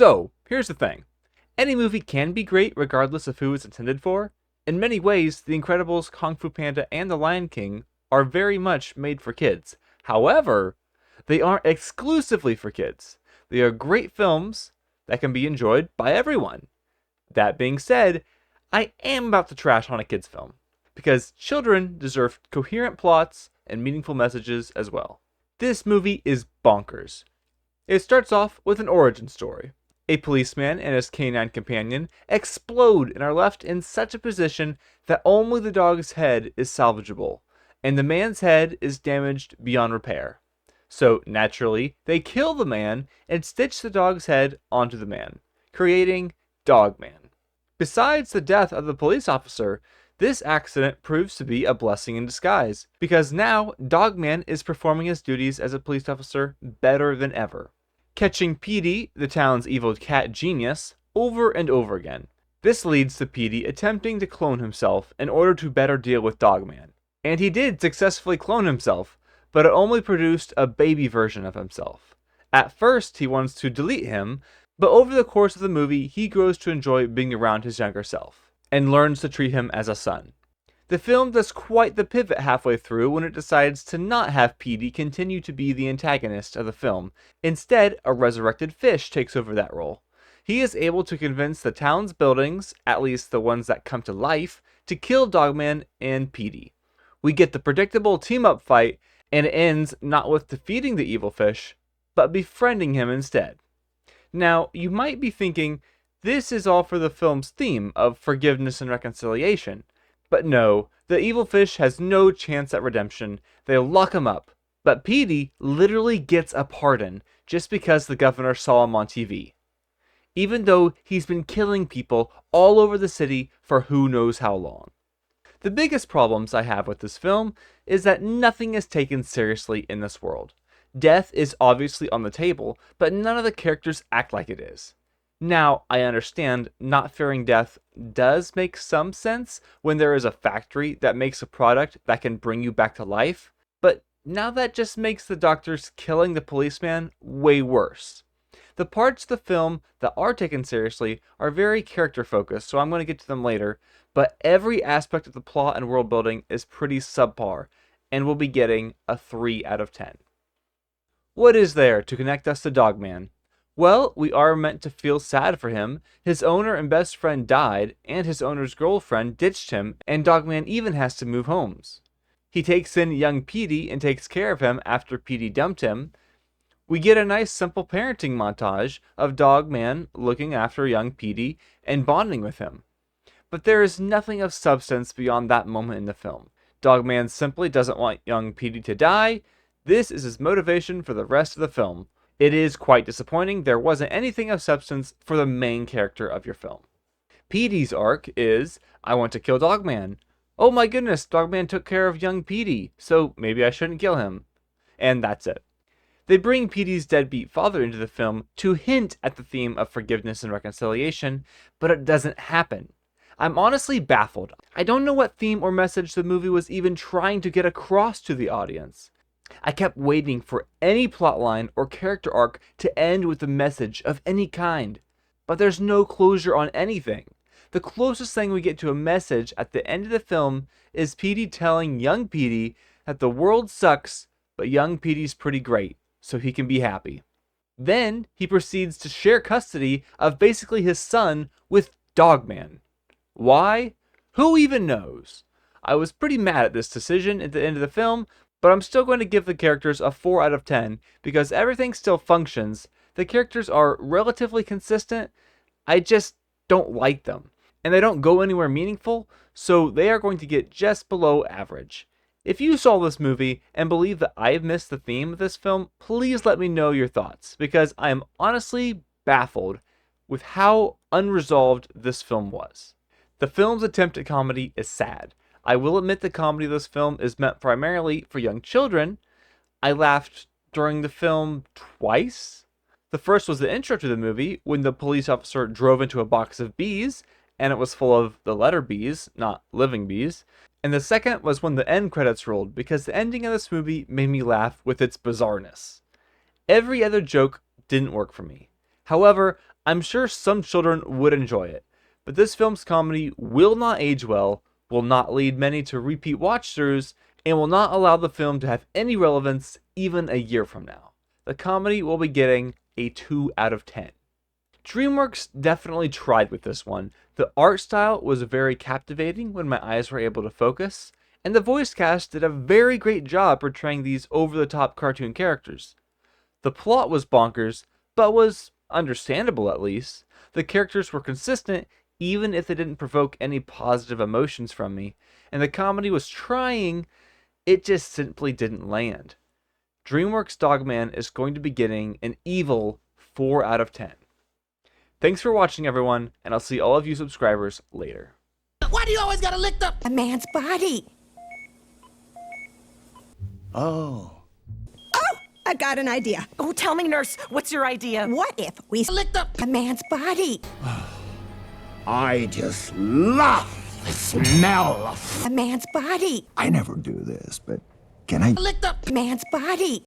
So, here's the thing. Any movie can be great regardless of who it's intended for. In many ways, The Incredibles, Kung Fu Panda, and The Lion King are very much made for kids. However, they aren't exclusively for kids. They are great films that can be enjoyed by everyone. That being said, I am about to trash on a kids' film, because children deserve coherent plots and meaningful messages as well. This movie is bonkers. It starts off with an origin story. A policeman and his canine companion explode and are left in such a position that only the dog's head is salvageable, and the man's head is damaged beyond repair. So naturally, they kill the man and stitch the dog's head onto the man, creating Dogman. Besides the death of the police officer, this accident proves to be a blessing in disguise, because now Dogman is performing his duties as a police officer better than ever, catching Petey, the town's evil cat genius, over and over again. This leads to Petey attempting to clone himself in order to better deal with Dogman. And he did successfully clone himself, but it only produced a baby version of himself. At first, he wants to delete him, but over the course of the movie, he grows to enjoy being around his younger self, and learns to treat him as a son. The film does quite the pivot halfway through when it decides to not have Petey continue to be the antagonist of the film. Instead, a resurrected fish takes over that role. He is able to convince the town's buildings, at least the ones that come to life, to kill Dogman and Petey. We get the predictable team-up fight, and it ends not with defeating the evil fish, but befriending him instead. Now, you might be thinking, this is all for the film's theme of forgiveness and reconciliation. But no, the evil fish has no chance at redemption. They lock him up. But Petey literally gets a pardon just because the governor saw him on TV, even though he's been killing people all over the city for who knows how long. The biggest problems I have with this film is that nothing is taken seriously in this world. Death is obviously on the table, but none of the characters act like it is. Now, I understand not fearing death does make some sense when there is a factory that makes a product that can bring you back to life, but now that just makes the doctors killing the policeman way worse. The parts of the film that are taken seriously are very character focused, so I'm going to get to them later, but every aspect of the plot and world building is pretty subpar, and we'll be getting a 3 out of 10. What is there to connect us to Dogman? Well, we are meant to feel sad for him. His owner and best friend died, and his owner's girlfriend ditched him, and Dogman even has to move homes. He takes in young Petey and takes care of him after Petey dumped him. We get a nice simple parenting montage of Dogman looking after young Petey and bonding with him. But there is nothing of substance beyond that moment in the film. Dogman simply doesn't want young Petey to die. This is his motivation for the rest of the film. It is quite disappointing there wasn't anything of substance for the main character of your film. Petey's arc is, I want to kill Dogman. Oh my goodness, Dogman took care of young Petey, so maybe I shouldn't kill him. And that's it. They bring Petey's deadbeat father into the film to hint at the theme of forgiveness and reconciliation, but it doesn't happen. I'm honestly baffled. I don't know what theme or message the movie was even trying to get across to the audience. I kept waiting for any plotline or character arc to end with a message of any kind, but there's no closure on anything. The closest thing we get to a message at the end of the film is Petey telling young Petey that the world sucks, but young Petey's pretty great, so he can be happy. Then he proceeds to share custody of basically his son with Dogman. Why? Who even knows? I was pretty mad at this decision at the end of the film, but I'm still going to give the characters a 4 out of 10 because everything still functions. The characters are relatively consistent. I just don't like them, and they don't go anywhere meaningful, so they are going to get just below average. If you saw this movie and believe that I've missed the theme of this film, please let me know your thoughts, because I am honestly baffled with how unresolved this film was. The film's attempt at comedy is sad. I will admit the comedy of this film is meant primarily for young children. I laughed during the film twice. The first was the intro to the movie, when the police officer drove into a box of bees, and it was full of the letter B's, not living bees. And the second was when the end credits rolled, because the ending of this movie made me laugh with its bizarreness. Every other joke didn't work for me. However, I'm sure some children would enjoy it. But this film's comedy will not age well, will not lead many to repeat watch-throughs, and will not allow the film to have any relevance even a year from now. The comedy will be getting a 2 out of 10. Dreamworks definitely tried with this one. The art style was very captivating when my eyes were able to focus, and the voice cast did a very great job portraying these over-the-top cartoon characters. The plot was bonkers, but was understandable at least. The characters were consistent even if they didn't provoke any positive emotions from me, and the comedy was trying, it just simply didn't land. DreamWorks Dogman is going to be getting an evil 4 out of 10. Thanks for watching, everyone, and I'll see all of you subscribers later. Why do you always gotta lick a man's body? Oh. Oh, I got an idea. Oh, tell me, nurse, what's your idea? What if we licked up a man's body? I just love the smell of A man's body. I never do this, but can I Licked up a man's body.